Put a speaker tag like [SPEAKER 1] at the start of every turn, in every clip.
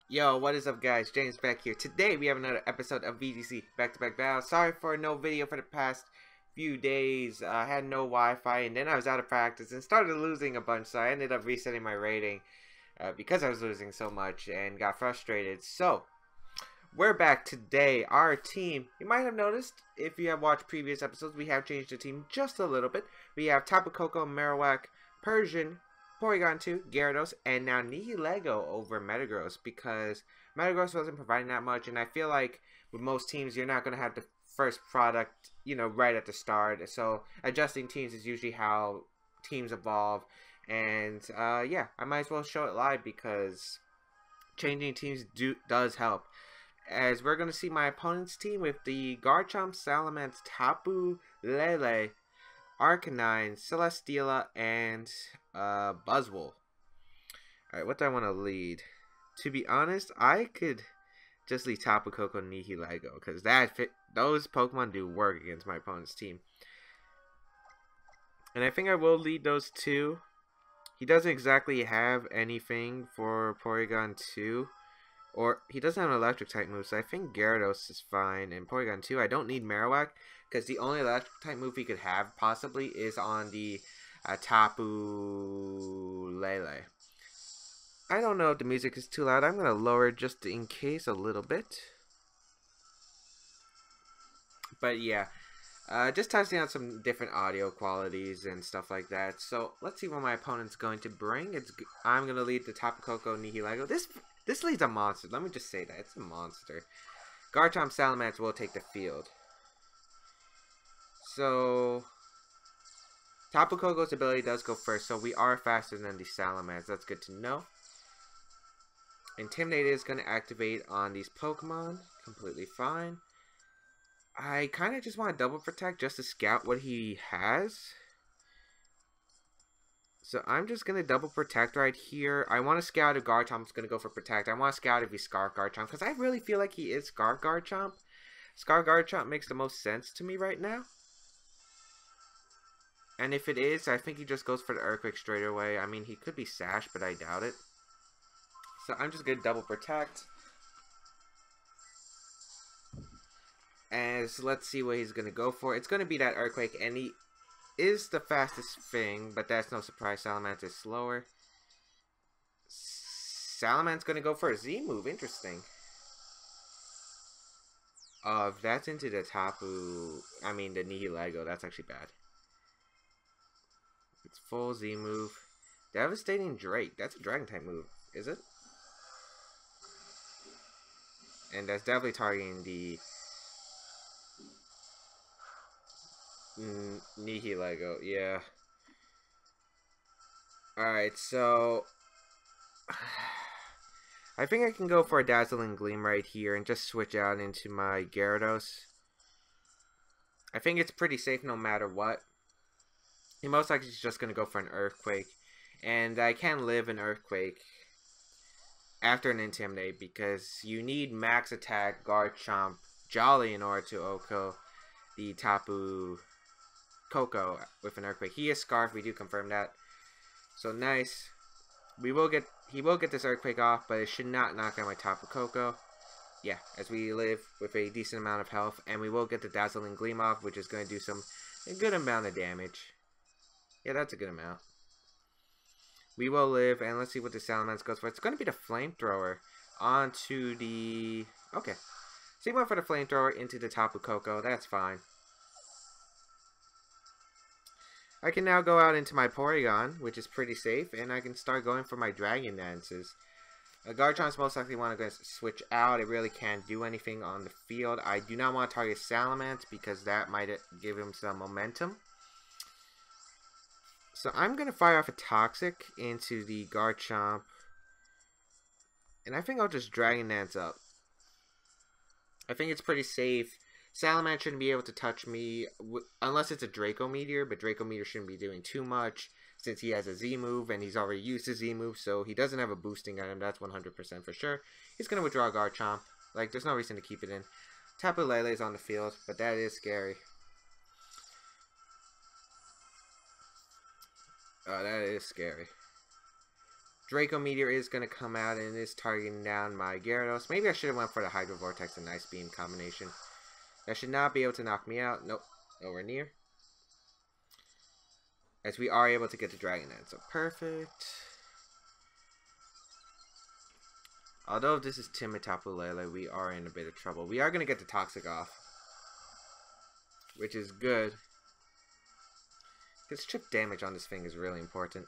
[SPEAKER 1] Yo, what is up guys? James Baek here. Today we have another episode of VGC back-to-back battle. Sorry for no video for the past few days. I had no Wi-Fi and then I was out of practice and started losing a bunch, so I ended up resetting my rating because I was losing so much and got frustrated. So, we're back today. Our team, you might have noticed if you have watched previous episodes, we have changed the team just a little bit. We have Tapu, Koko, Marowak, Persian, Porygon2, Gyarados, and now Nihilego over Metagross because Metagross wasn't providing that much, and I feel like with most teams you're not going to have the first product, right at the start. So adjusting teams is usually how teams evolve, and yeah, I might as well show it live because changing teams does help. As we're going to see my opponent's team with the Garchomp, Salamence, Tapu, Lele, Arcanine, Celesteela, and Buzzwole. Alright, what do I want to lead? To be honest, I could just lead Tapu, Koko, Nihilego, because those Pokemon do work against my opponent's team. And I think I will lead those two. He doesn't exactly have anything for Porygon2. Or, he doesn't have an electric type move, so I think Gyarados is fine. And Porygon2, I don't need Marowak, because the only electric type move he could have, possibly, is on the Tapu Lele. I don't know if the music is too loud. I'm going to lower it just in case a little bit. But yeah, just testing out some different audio qualities and stuff like that. So, let's see what my opponent's going to bring. I'm going to lead the Tapu, Koko, Nihilego. This lead's a monster. Let me just say that. It's a monster. Garchomp, Salamence will take the field. So, Tapu Koko's ability does go first, so we are faster than the Salamence. That's good to know. Intimidate is going to activate on these Pokemon. Completely fine. I kind of just want to double protect just to scout what he has. So I'm just going to double protect right here. I want to scout if Garchomp's going to go for protect. I want to scout if he's Scarf Garchomp, because I really feel like he is Scarf Garchomp. Scarf Garchomp makes the most sense to me right now. And if it is, I think he just goes for the Earthquake straight away. I mean, he could be Sash, but I doubt it. So I'm just going to double protect. As let's see what he's going to go for. It's going to be that Earthquake, and he is the fastest thing, but that's no surprise. Salamence is slower. Salamance's going to go for a Z move. Interesting. If that's into the Tapu, I mean the Nihilego, that's actually bad. It's full Z move. Devastating Drake. That's a Dragon type move, is it? And that's definitely targeting the Nihilego, yeah. Alright, so I think I can go for a Dazzling Gleam right here and just switch out into my Gyarados. I think it's pretty safe no matter what. He most likely is just going to go for an Earthquake. And I can live an Earthquake after an Intimidate because you need max attack Garchomp Jolly in order to OHKO the Tapu Koko with an Earthquake. He is Scarf, we do confirm that. So nice. He will get this Earthquake off, but it should not knock down my Tapu Koko. Yeah, as we live with a decent amount of health, and we will get the Dazzling Gleam off, which is going to do a good amount of damage. Yeah, that's a good amount. We will live, and let's see what the Salamence goes for. It's going to be the Flamethrower onto the... Okay. So he went for the Flamethrower into the Tapu Koko. That's fine. I can now go out into my Porygon, which is pretty safe, and I can start going for my Dragon Dances. Garchomp's most likely want to go switch out. It really can't do anything on the field. I do not want to target Salamence because that might give him some momentum. So I'm going to fire off a Toxic into the Garchomp. And I think I'll just Dragon Dance up. I think it's pretty safe. Salamence shouldn't be able to touch me unless it's a Draco Meteor, but Draco Meteor shouldn't be doing too much since he has a Z move and he's already used his Z move, so he doesn't have a boosting item. That's 100% for sure. He's going to withdraw Garchomp. Like, there's no reason to keep it in. Tapu Lele is on the field, but that is scary. Oh, that is scary. Draco Meteor is going to come out and is targeting down my Gyarados. Maybe I should have went for the Hydro Vortex and Ice Beam combination. That should not be able to knock me out. Nope, nowhere near. As we are able to get the Dragon Dance, so perfect. Although if this is Timid Tapu Lele, we are in a bit of trouble. We are going to get the Toxic off, which is good. Because chip damage on this thing is really important.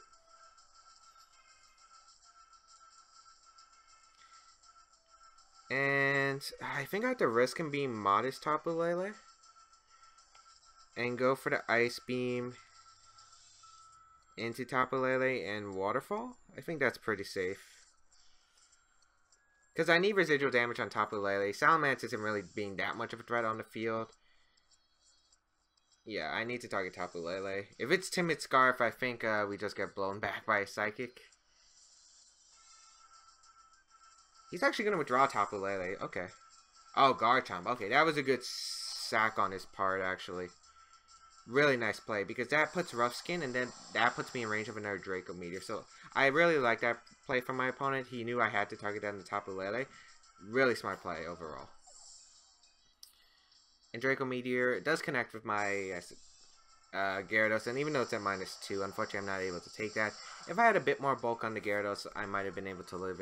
[SPEAKER 1] And I think I have to risk him being modest Tapu Lele and go for the Ice Beam into Tapu Lele and Waterfall. I think that's pretty safe. Because I need residual damage on Tapu Lele. Salamence isn't really being that much of a threat on the field. Yeah, I need to target Tapu Lele. If it's Timid Scarf, I think we just get blown back by a Psychic. He's actually going to withdraw Tapu Lele. Okay. Oh, Garchomp. Okay, that was a good sack on his part, actually. Really nice play, because that puts Rough Skin, and then that puts me in range of another Draco Meteor. So, I really like that play from my opponent. He knew I had to target that in the Tapu Lele. Really smart play, overall. And Draco Meteor does connect with my Gyarados, and even though it's at -2, unfortunately I'm not able to take that. If I had a bit more bulk on the Gyarados, I might have been able to live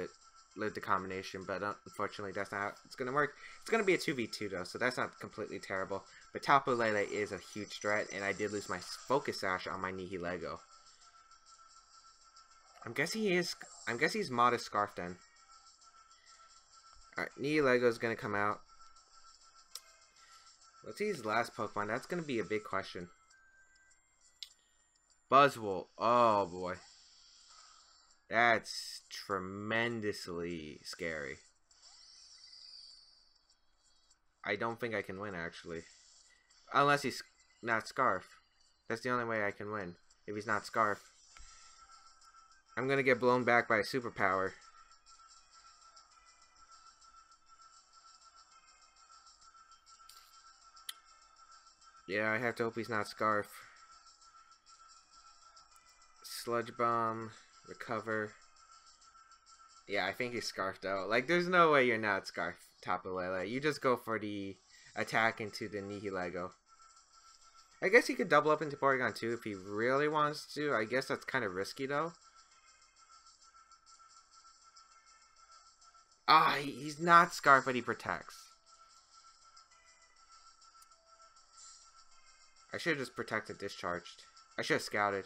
[SPEAKER 1] the combination, but unfortunately that's not how it's going to work. It's going to be a 2v2 though, so that's not completely terrible. But Tapu Lele is a huge threat, and I did lose my Focus Sash on my Nihilego. I'm guessing he's Modest Scarf then. Alright, Nihilego is going to come out. Let's see his last Pokemon. That's going to be a big question. Buzzwole. Oh boy. That's tremendously scary. I don't think I can win, actually. Unless he's not Scarf. That's the only way I can win. If he's not Scarf. I'm going to get blown back by a superpower. Yeah, I have to hope he's not Scarf. Sludge Bomb. Recover. Yeah, I think he's Scarf though. Like, there's no way you're not Scarf, Tapu Lele. You just go for the attack into the Nihilego. I guess he could double up into Porygon2 if he really wants to. I guess that's kind of risky though. Ah, he's not Scarf, but he protects. I should have just protected Discharged. I should have scouted.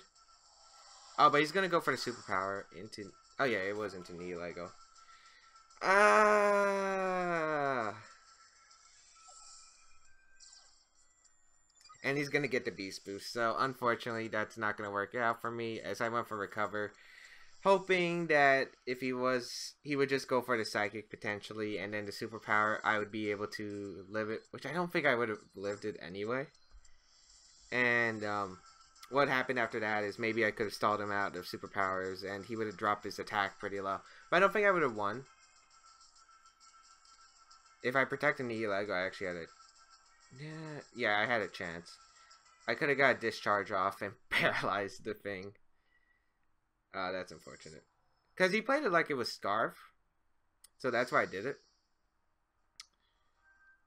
[SPEAKER 1] Oh, but he's going to go for the superpower into... Oh, yeah, it was into Nihilego. And he's going to get the Beast Boost. So, unfortunately, that's not going to work out for me as I went for Recover. Hoping that if he would just go for the Psychic potentially. And then the superpower, I would be able to live it. Which I don't think I would have lived it anyway. And, what happened after that is maybe I could have stalled him out of superpowers and he would have dropped his attack pretty low. But I don't think I would have won. If I protected Nihilego, I actually had a... Yeah, I had a chance. I could have got a Discharge off and paralyzed the thing. That's unfortunate. Because he played it like it was Scarf. So that's why I did it.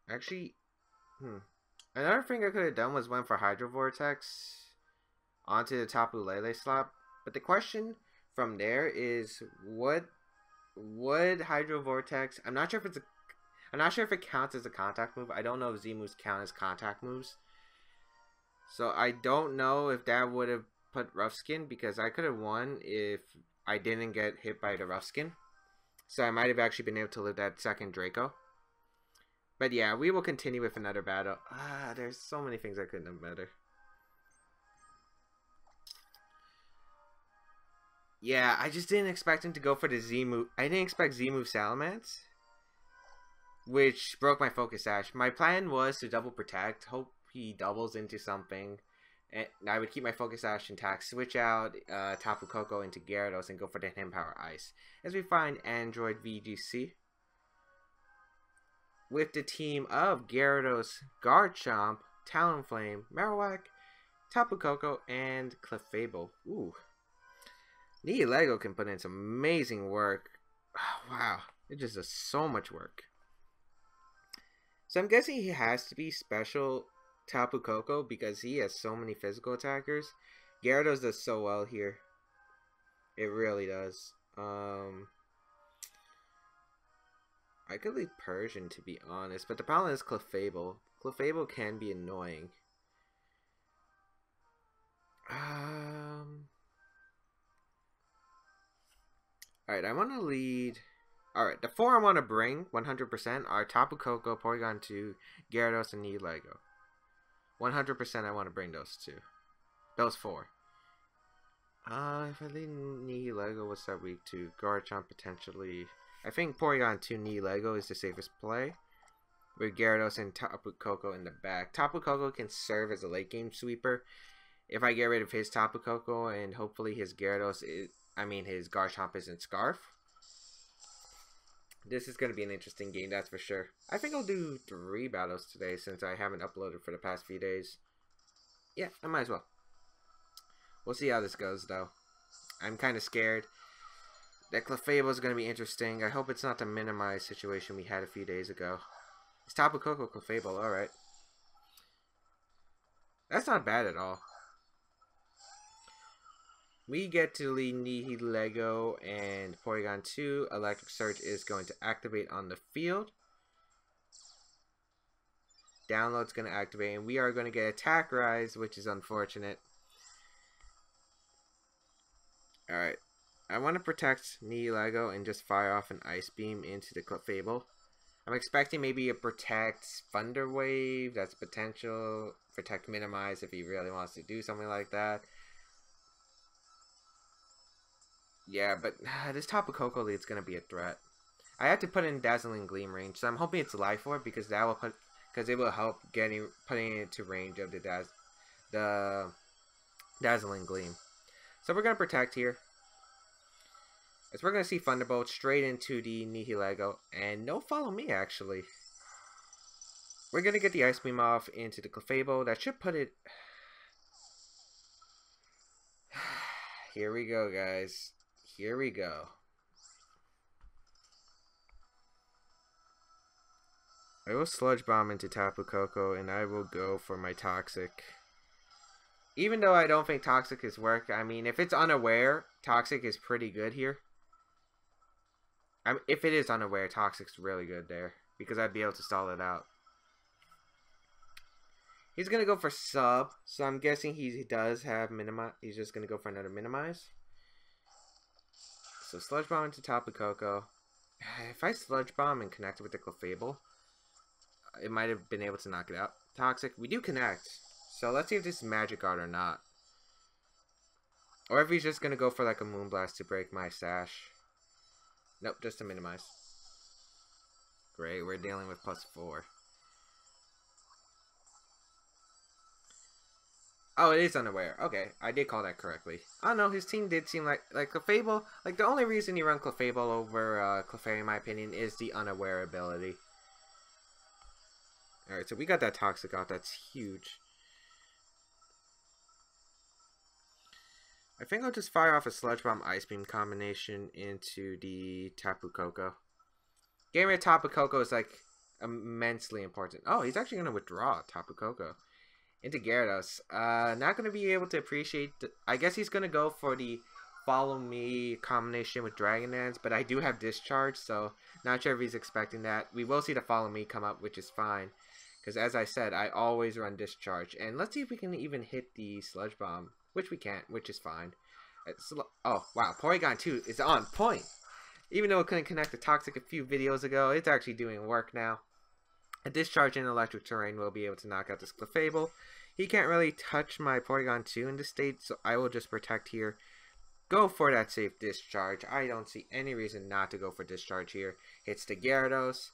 [SPEAKER 1] Actually, another thing I could have done was went for Hydro Vortex onto the Tapu Lele slot. But the question from there is, would Hydro Vortex... I'm not sure if it counts as a contact move. I don't know if Z moves count as contact moves. So I don't know if that would have put Rough Skin, because I could have won if I didn't get hit by the Rough Skin. So I might have actually been able to live that second Draco. But yeah, we will continue with another battle. There's so many things I could have done better. Yeah, I just didn't expect him to go for the Z move. I didn't expect Z move Salamence, which broke my Focus Sash. My plan was to double protect, hope he doubles into something, and I would keep my Focus Sash intact, switch out Tapu Koko into Gyarados, and go for the Power Ice. As we find Android VGC with the team of Gyarados, Garchomp, Talonflame, Marowak, Tapu Koko, and Clefable. Ooh. Nihilego can put in some amazing work. Oh, wow, it just does so much work. So I'm guessing he has to be special Tapu Koko because he has so many physical attackers. Gyarados does so well here. It really does. I could leave Persian, to be honest, but the problem is Clefable. Clefable can be annoying. Alright, I want to lead... Alright, the 4 I want to bring, 100%, are Tapu Koko, Porygon2, Gyarados, and Nihilego. 100% I want to bring those 2. Those 4. If I lead Nihilego, what's that weak to? Garchomp potentially... I think Porygon2 Nihilego is the safest play, with Gyarados and Tapu Koko in the back. Tapu Koko can serve as a late game sweeper. If I get rid of his Tapu Koko and hopefully his Gyarados, his Garchomp isn't Scarf. This is going to be an interesting game, that's for sure. I think I'll do 3 battles today since I haven't uploaded for the past few days. Yeah, I might as well. We'll see how this goes, though. I'm kind of scared. That Clefable is going to be interesting. I hope it's not the minimize situation we had a few days ago. It's Tapu Koko Clefable, alright. That's not bad at all. We get to lead Nihilego and Porygon2. Electric Surge is going to activate on the field. Download's going to activate, and we are going to get Attack Rise, which is unfortunate. Alright. I want to protect Nihilego and just fire off an Ice Beam into the Clefable. I'm expecting maybe a Protect Thunder Wave. That's potential. Protect Minimize if he really wants to do something like that. Yeah, but this Tapu Koko lead is going to be a threat. I had to put in Dazzling Gleam range, so I'm hoping it's Life Orb because that will it will help putting it to range of the Dazzling Gleam. So we're going to protect here. As we're going to see Thunderbolt straight into the Nihilego. And no follow me, actually. We're going to get the Ice Beam off into the Clefable. That should put it... Here we go, guys. Here we go. I will Sludge Bomb into Tapu Koko, and I will go for my Toxic. Even though I don't think Toxic is work, I mean, if it's unaware, Toxic is pretty good here. If it is unaware, Toxic's really good there, because I'd be able to stall it out. He's going to go for Sub, so I'm guessing he does have Minimize. He's just going to go for another Minimize. So Sludge Bomb into Tapu Koko. If I Sludge Bomb and connect it with the Clefable, it might have been able to knock it out. Toxic, we do connect. So let's see if this is Magic Guard or not. Or if he's just going to go for like a Moonblast to break my Sash. Nope, just to minimize. Great, we're dealing with +4. Oh, it is unaware. Okay, I did call that correctly. Oh no, his team did seem like Clefable. Like the only reason you run Clefable over Clefairy, in my opinion, is the unaware ability. Alright, so we got that Toxic out. That's huge. I think I'll just fire off a Sludge Bomb Ice Beam combination into the Tapu Koko. Getting rid of Tapu Koko is like immensely important. Oh, he's actually going to withdraw Tapu Koko into Gyarados. Not going to be able to appreciate... I guess he's going to go for the Follow Me combination with Dragon Dance, but I do have Discharge, so not sure if he's expecting that. We will see the Follow Me come up, which is fine. Because as I said, I always run Discharge. And let's see if we can even hit the Sludge Bomb. Which we can't, which is fine. Oh, wow. Porygon2 is on point. Even though it couldn't connect to Toxic a few videos ago, it's actually doing work now. A Discharge in Electric Terrain will be able to knock out this Clefable. He can't really touch my Porygon2 in this state, so I will just protect here. Go for that safe Discharge. I don't see any reason not to go for Discharge here. Hits the Gyarados.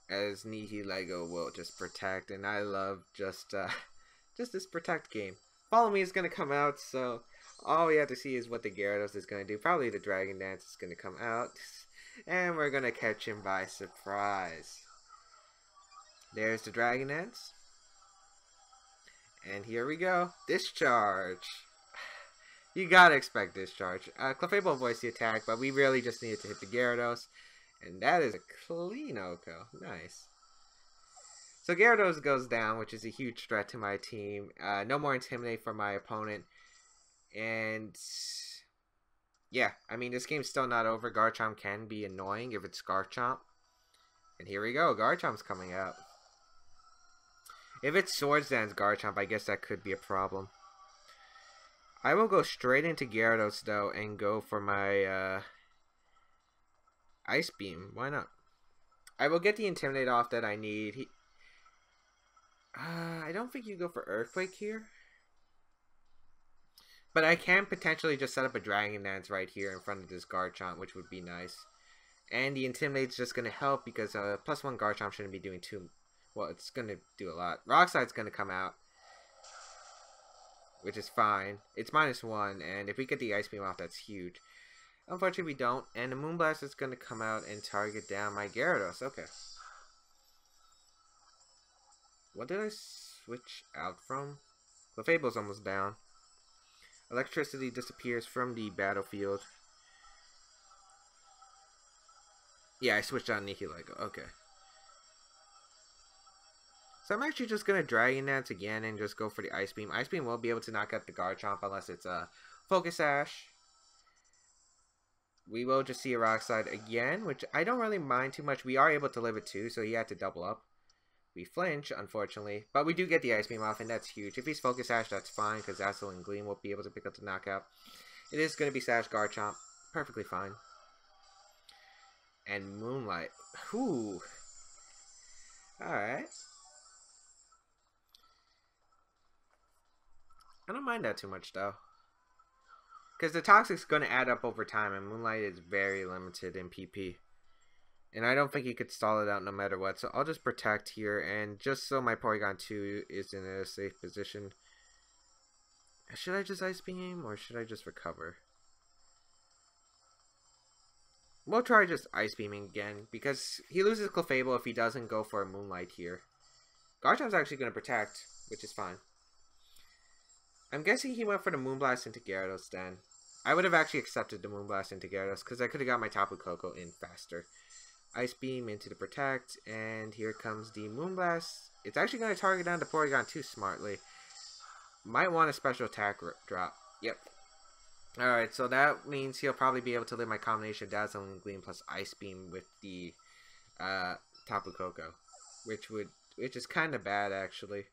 [SPEAKER 1] As Nihilego will just protect, and I love just this protect game. Follow Me is going to come out, so all we have to see is what the Gyarados is going to do. Probably the Dragon Dance is going to come out, and we're going to catch him by surprise. There's the Dragon Dance. And here we go. Discharge. You gotta expect Discharge. Clefable voiced the attack, but we really just needed to hit the Gyarados. And that is a clean Oko. Nice. So Gyarados goes down, which is a huge threat to my team. No more Intimidate from my opponent. And yeah, I mean, this game's still not over. Garchomp can be annoying if it's Garchomp. And here we go. Garchomp's coming out. If it's Swords Dance Garchomp, I guess that could be a problem. I will go straight into Gyarados, though, and go for my Ice Beam. Why not? I will get the Intimidate off that I need. I don't think you go for Earthquake here. But I can potentially just set up a Dragon Dance right here in front of this Garchomp, which would be nice. And the Intimidate's just going to help because +1 Garchomp shouldn't be doing too... Well, it's going to do a lot. Rock Slide's going to come out, which is fine. It's -1, and if we get the Ice Beam off, that's huge. Unfortunately, we don't. And the Moonblast is going to come out and target down my Gyarados. Okay. What did I switch out from? Clefable's almost down. Electricity disappears from the battlefield. Yeah, I switched out Nihilego. Okay. So I'm actually just going to Dragon Dance again and just go for the Ice Beam. Ice Beam will be able to knock out the Garchomp unless it's a Focus Sash. We will just see a Rock Slide again, which I don't really mind too much. We are able to live it too, so he had to double up. We flinch, unfortunately, but we do get the Ice Beam off, and that's huge. If he's Focus Sash, that's fine, because Dazzling Gleam will be able to pick up the knockout. It is going to be Sash Garchomp. Perfectly fine. And Moonlight. Whew. Alright. I don't mind that too much, though. Because the Toxic's going to add up over time, and Moonlight is very limited in PP. And I don't think he could stall it out no matter what. So I'll just protect here. And just so my Porygon2 is in a safe position. Should I just Ice Beam or should I just recover? We'll try just Ice Beaming again. Because he loses Clefable if he doesn't go for a Moonlight here. Garchomp's actually going to protect, which is fine. I'm guessing he went for the Moonblast into Gyarados then. I would have actually accepted the Moonblast into Gyarados because I could have got my Tapu Koko in faster. Ice Beam into the Protect, and here comes the Moonblast. It's actually going to target down the Porygon2 smartly. Might want a special attack drop. Yep. Alright, so that means he'll probably be able to live my combination of Dazzling Gleam plus Ice Beam with the Tapu Koko. Which is kind of bad, actually.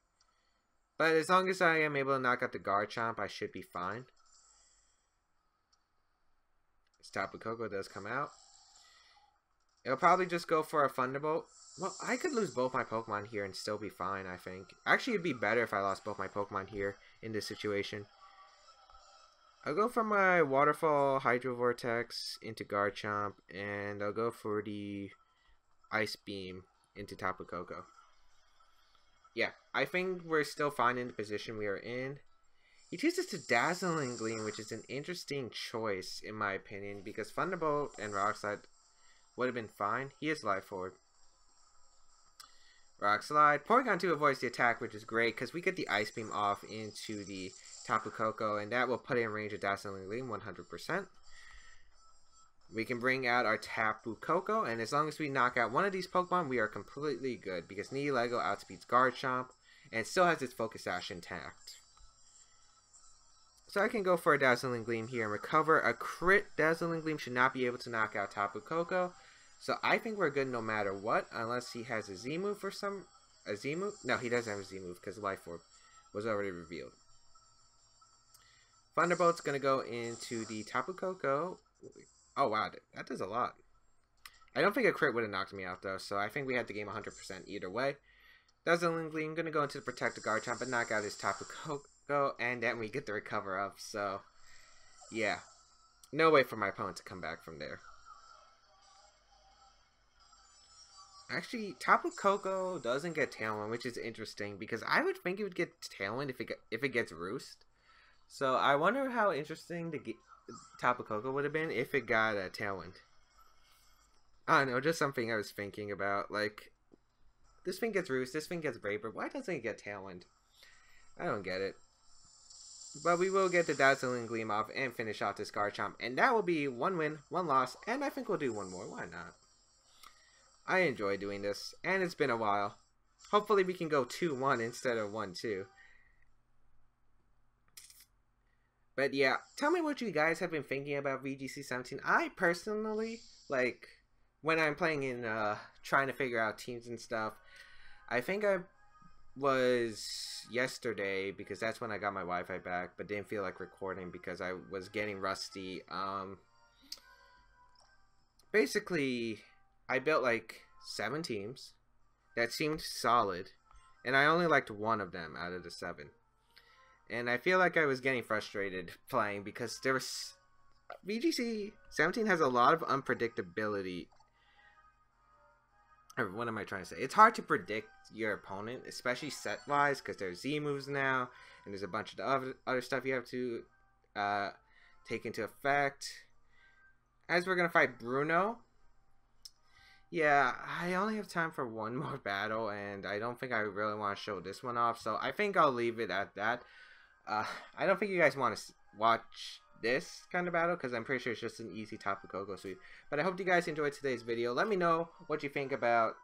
[SPEAKER 1] But as long as I am able to knock out the Garchomp, I should be fine. This Tapu Koko does come out. It'll probably just go for a Thunderbolt. Well, I could lose both my Pokemon here and still be fine, I think. Actually, it'd be better if I lost both my Pokemon here in this situation. I'll go for my Waterfall Hydro Vortex into Garchomp, and I'll go for the Ice Beam into Tapu Koko. Yeah, I think we're still fine in the position we are in. He chooses to Dazzling Gleam, which is an interesting choice, in my opinion, because Thunderbolt and Rock Slide would have been fine. He is Life Orb. Rock Slide. Porygon2 avoids the attack, which is great, because we get the Ice Beam off into the Tapu Koko, and that will put it in range of Dazzling Gleam 100%. We can bring out our Tapu Koko, and as long as we knock out one of these Pokemon, we are completely good, because Nihilego outspeeds Garchomp, and still has its Focus Sash intact. So I can go for a Dazzling Gleam here and recover. A crit Dazzling Gleam should not be able to knock out Tapu Koko. So I think we're good no matter what, unless he has a Z move for some... A Z move? No, he doesn't have a Z move because Life Orb was already revealed. Thunderbolt's going to go into the Tapu Koko. Oh wow, that does a lot. I don't think a crit would have knocked me out though, so I think we had the game 100% either way. Dazzling Gleam going to go into the Protect the Garchomp and knock out his Tapu Koko, and then we get the recover up, so... Yeah. No way for my opponent to come back from there. Actually, Tapu Koko doesn't get Tailwind, which is interesting, because I would think it would get Tailwind if it gets Roost. So I wonder how interesting the Tapu Koko would have been if it got a Tailwind. I don't know, just something I was thinking about. Like, this thing gets Roost, this thing gets Vapor. Why doesn't it get Tailwind? I don't get it. But we will get the Dazzling Gleam off and finish off this Garchomp. And that will be 1 win, 1 loss. And I think we'll do 1 more. Why not? I enjoy doing this. And it's been a while. Hopefully we can go 2-1 instead of 1-2. But yeah, tell me what you guys have been thinking about VGC 17. I personally, like, when I'm playing in, trying to figure out teams and stuff, I think I was yesterday, because that's when I got my Wi-Fi back, but didn't feel like recording because I was getting rusty. Basically, I built like 7 teams that seemed solid, and I only liked 1 of them out of the 7. And I feel like I was getting frustrated playing because there was VGC 17 has a lot of unpredictability. Or what am I trying to say? It's hard to predict your opponent, especially set wise, because there's Z moves now, and there's a bunch of other stuff you have to take into effect. As we're gonna fight Bruno. Yeah, I only have time for 1 more battle, and I don't think I really want to show this one off, so I think I'll leave it at that. I don't think you guys want to watch this kind of battle, because I'm pretty sure it's just an easy Tapu Koko sweep. But I hope you guys enjoyed today's video. Let me know what you think about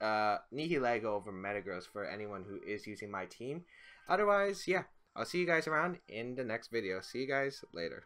[SPEAKER 1] Nihilego over Metagross for anyone who is using my team. Otherwise, yeah, I'll see you guys around in the next video. See you guys later.